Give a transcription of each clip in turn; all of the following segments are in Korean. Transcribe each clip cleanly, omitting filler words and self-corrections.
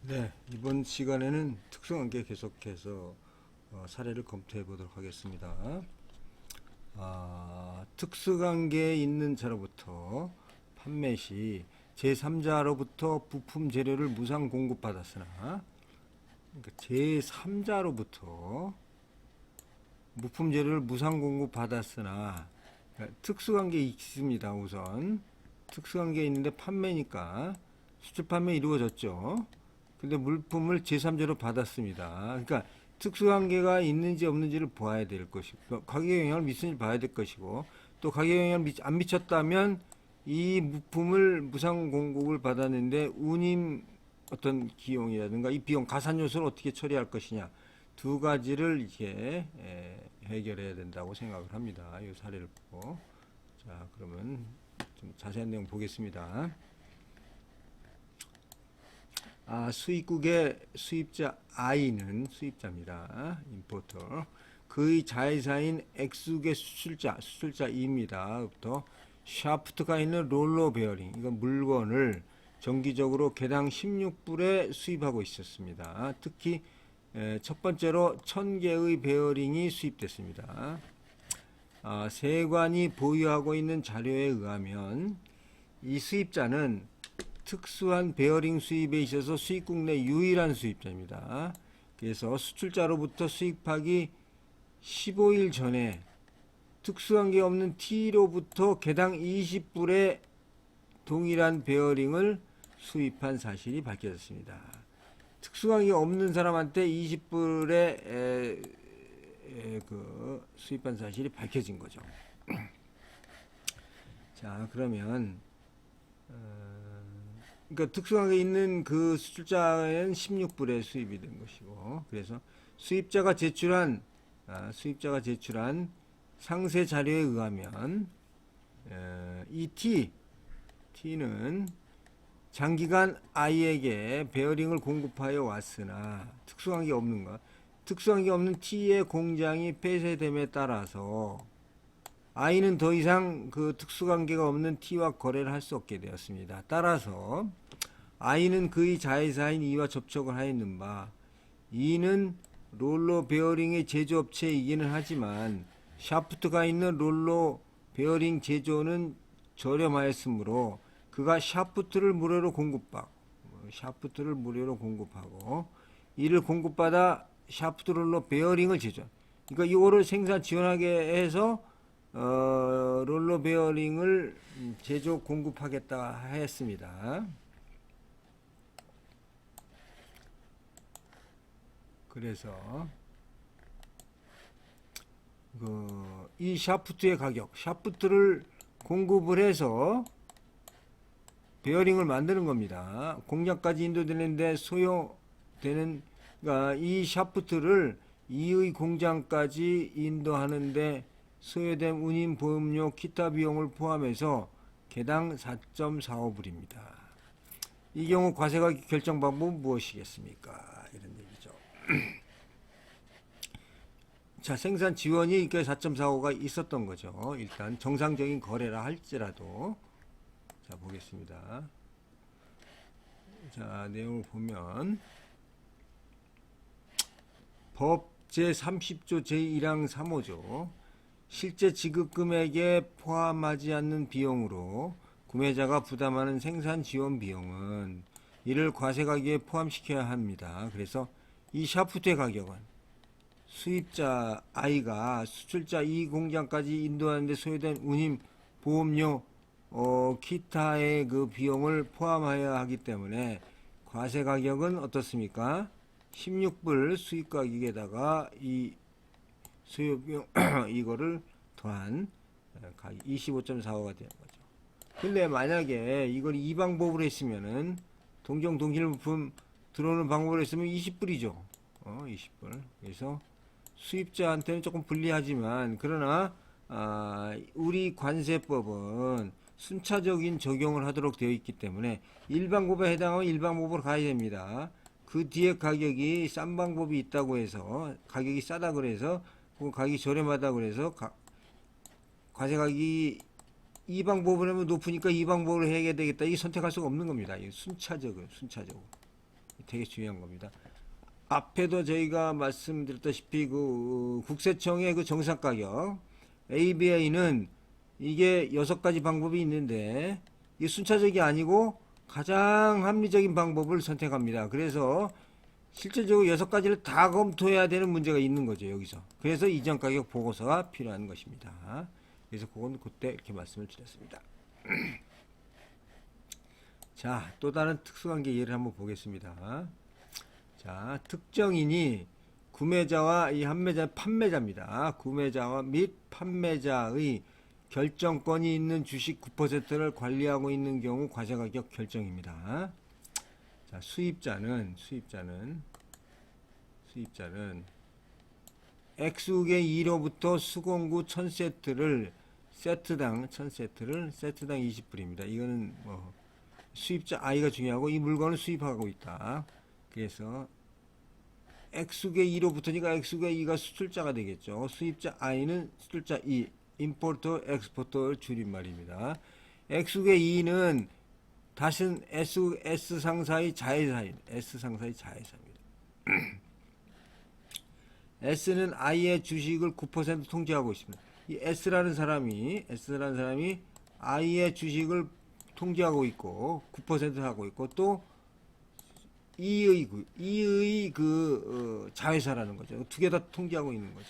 네, 이번 시간에는 특수관계 계속해서 사례를 검토해 보도록 하겠습니다. 특수관계에 있는 자로부터 판매 시 제3자로부터 부품 재료를 무상 공급받았으나, 그러니까 제3자로부터 부품 재료를 무상 공급받았으나, 그러니까 특수관계에 있습니다. 우선 특수관계에 있는데 판매니까 수출 판매 이루어졌죠. 근데 물품을 제3자로 받았습니다. 그러니까 특수관계가 있는지 없는지를 봐야 될 것이고, 가격 영향을 미치는지 봐야 될 것이고, 또 가격 영향을 안 미쳤다면 이 물품을 무상 공급을 받았는데 운임 어떤 비용이라든가 이 비용 가산 요소를 어떻게 처리할 것이냐, 두 가지를 이렇게 해결해야 된다고 생각을 합니다. 이 사례를 보고. 자, 그러면 좀 자세한 내용 보겠습니다. 수입국의 수입자 I는 수입자입니다. 임포터. 그의 자회사인 X국의 수출자 E입니다.부터 샤프트가 있는 롤러 베어링, 이건 물건을 정기적으로 개당 16불에 수입하고 있었습니다. 특히 첫 번째로 1000개의 베어링이 수입됐습니다. 세관이 보유하고 있는 자료에 의하면 이 수입자는 특수한 베어링 수입에 있어서 수입국 내 유일한 수입자입니다. 그래서 수출자로부터 수입하기 15일 전에 특수한 게 없는 T로부터 개당 20불의 동일한 베어링을 수입한 사실이 밝혀졌습니다. 특수한 게 없는 사람한테 20불의 그 수입한 사실이 밝혀진 거죠. 자, 그러면 그러니까 특수하게 있는 그 수출자는 16불에 수입이 된 것이고, 그래서 수입자가 제출한 상세 자료에 의하면 이 T는 장기간 I에게 베어링을 공급하여 왔으나 특수한 게 없는 T의 공장이 폐쇄됨에 따라서 I는 더 이상 그 특수관계가 없는 T와 거래를 할 수 없게 되었습니다. 따라서 I는 그의 자회사인 E와 접촉을 하였는 바, E는 롤러 베어링의 제조업체이기는 하지만 샤프트가 있는 롤러 베어링 제조는 저렴하였으므로 그가 샤프트를 무료로 공급하고 이를 공급받아 샤프트 롤러 베어링을 제조. 그러니까 이거를 생산 지원하게 해서 롤러 베어링을 제조 공급하겠다 했습니다. 그래서 이 샤프트의 가격, 샤프트를 공급을 해서 베어링을 만드는 겁니다. 공장까지 인도되는데 소요되는, 그러니까 이 샤프트를 이의 공장까지 인도하는데 소요된 운임 보험료 기타 비용을 포함해서 개당 4.45불입니다. 이 경우 과세가격 결정 방법은 무엇이겠습니까? 이런 얘기죠. 자, 생산 지원이 4.45가 있었던 거죠. 일단 정상적인 거래라 할지라도. 자, 보겠습니다. 자, 내용을 보면 법 제30조 제1항 3호죠. 실제 지급 금액에 포함하지 않는 비용으로 구매자가 부담하는 생산 지원 비용은 이를 과세가격에 포함시켜야 합니다. 그래서 이 샤프트의 가격은 수입자 I가 수출자 E 공장까지 인도하는데 소요된 운임, 보험료, 기타의 그 비용을 포함하여야 하기 때문에 과세 가격은 어떻습니까? 16불 수입 가격에다가 이 소요 비용 이거를 더한 25.45가 되는 거죠. 근데 만약에 이걸 이 방법으로 했으면은 동일 부품 들어오는 방법으로 했으면 20불이죠. 20불. 그래서 수입자한테는 조금 불리하지만, 그러나 우리 관세법은 순차적인 적용을 하도록 되어 있기 때문에 일방법에 해당하면 일방법으로 가야 됩니다. 그 뒤에 가격이 싼 방법이 있다고 해서, 가격이 싸다 그래서, 혹은 가격이 저렴하다 그래서 과세 가격이 이 방법을 하면 높으니까 이 방법으로 해야 되겠다, 이 선택할 수가 없는 겁니다. 순차적으로. 되게 중요한 겁니다. 앞에도 저희가 말씀드렸다시피 그 국세청의 그 정상 가격 ABA는 이게 6가지 방법이 있는데 이 순차적이 아니고 가장 합리적인 방법을 선택합니다. 그래서 실질적으로 6가지를 다 검토해야 되는 문제가 있는 거죠, 여기서. 그래서 이전 가격 보고서가 필요한 것입니다. 그래서 그건 그때 이렇게 말씀을 드렸습니다. 자, 또 다른 특수관계 예를 한번 보겠습니다. 자, 특정인이 구매자와 이 판매자입니다. 구매자와 및 판매자의 결정권이 있는 주식 9%를 관리하고 있는 경우 과세가격 결정입니다. 자, 수입자는 X국의 1호부터 수공구 1000세트를 세트당 20불입니다. 이거는 뭐 수입자 I가 중요하고 이 물건을 수입하고 있다. 그래서 X국의 1호부터니까 X국의 2가 수출자가 되겠죠. 수입자 I는 수출자 E, 임포터, 엑스포터 줄임말입니다. X국의 2는 다시는 S 상사의 자회사입니다. S는 I의 주식을 9% 통제하고 있습니다. 이 S라는 사람이 I의 주식을 통제하고 있고 9% 하고 있고 또 E의 자회사라는 거죠. 두 개 다 통제하고 있는 거죠.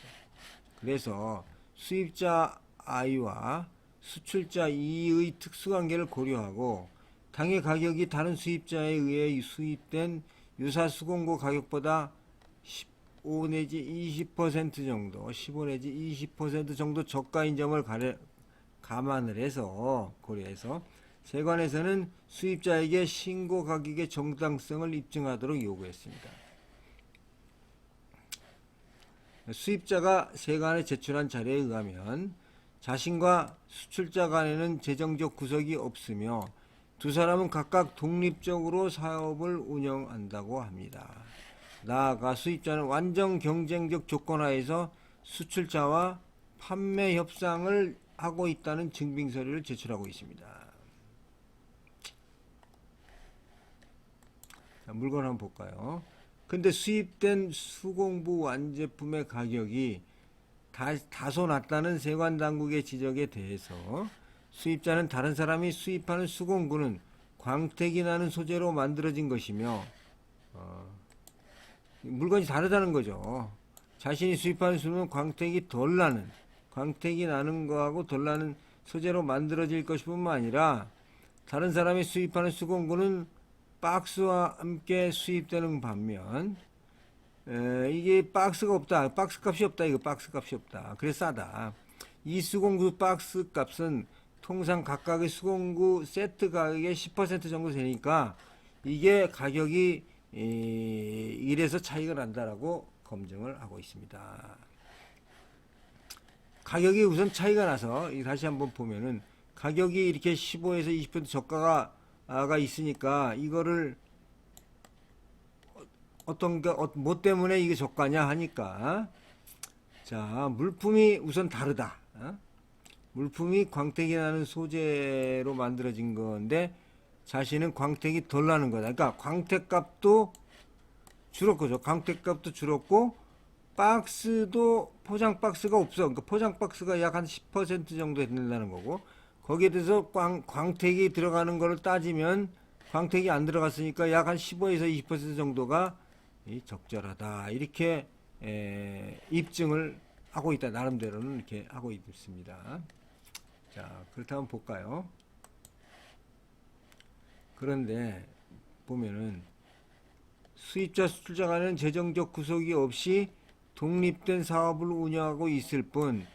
그래서 수입자 I와 수출자 E의 특수관계를 고려하고 당해 가격이 다른 수입자에 의해 수입된 유사 수공고 가격보다 15 내지 20% 정도 저가인 점을 감안을 해서 고려해서 세관에서는 수입자에게 신고 가격의 정당성을 입증하도록 요구했습니다. 수입자가 세관에 제출한 자료에 의하면 자신과 수출자 간에는 재정적 구석이 없으며 두 사람은 각각 독립적으로 사업을 운영한다고 합니다. 나아가 수입자는 완전 경쟁적 조건 하에서 수출자와 판매 협상을 하고 있다는 증빙서류를 제출하고 있습니다. 자, 물건 한번 볼까요? 근데 수입된 수공부 완제품의 가격이 다소 낮다는 세관당국의 지적에 대해서 수입자는 다른 사람이 수입하는 수공구는 광택이 나는 소재로 만들어진 것이며 물건이 다르다는 거죠. 자신이 수입하는 수는 광택이 나는 거하고 덜 나는 소재로 만들어질 것뿐만 아니라 다른 사람이 수입하는 수공구는 박스와 함께 수입되는 반면 이게 박스가 없다. 박스 값이 없다. 그래서 싸다. 이 수공구 박스 값은 통상 각각의 수공구 세트 가격의 10% 정도 되니까 이게 가격이 이래서 차이가 난다라고 검증을 하고 있습니다. 가격이 우선 차이가 나서 다시 한번 보면은 가격이 이렇게 15에서 20% 저가가 있으니까 이거를 뭐 때문에 이게 저가냐 하니까 자, 물품이 우선 다르다. 물품이 광택이 나는 소재로 만들어진 건데 자신은 광택이 덜 나는 거다. 그러니까 광택값도 줄었고죠. 광택값도 줄었고 박스도 포장 박스가 없어. 그러니까 포장 박스가 약 한 10% 정도 된다는 거고 거기에 대해서 광택이 들어가는 거를 따지면 광택이 안 들어갔으니까 약 한 15에서 20% 정도가 적절하다. 이렇게 입증을 하고 있다. 나름대로는 이렇게 하고 있습니다. 자, 그렇다면 볼까요? 그런데 보면은 수입자 수출자 간에는 재정적 구속이 없이 독립된 사업을 운영하고 있을 뿐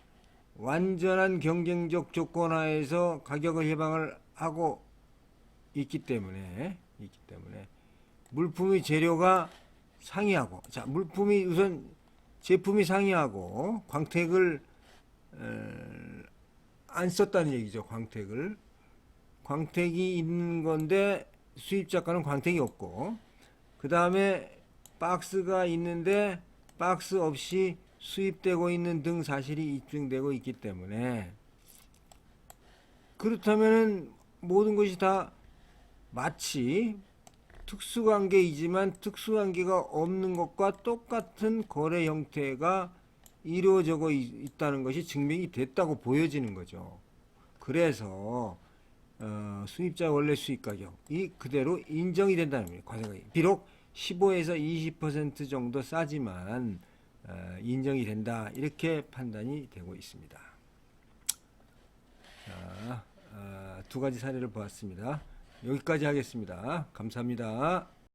완전한 경쟁적 조건 하에서 가격을 해방을 하고 있기 때문에 물품의 재료가 상이하고 자, 물품이 우선 제품이 상이하고 광택을 안 썼다는 얘기죠. 광택이 있는 건데 수입자 거는 광택이 없고 그 다음에 박스가 있는데 박스 없이 수입되고 있는 등 사실이 입증되고 있기 때문에 그렇다면은 모든 것이 다 마치 특수관계이지만 특수관계가 없는 것과 똑같은 거래 형태가 이루어져 있다는 것이 증명이 됐다고 보여지는 거죠. 그래서 수입자 원래 수익 가격이 그대로 인정이 된다는 겁니다. 과세가격. 비록 15에서 20% 정도 싸지만 인정이 된다. 이렇게 판단이 되고 있습니다. 자, 두 가지 사례를 보았습니다. 여기까지 하겠습니다. 감사합니다.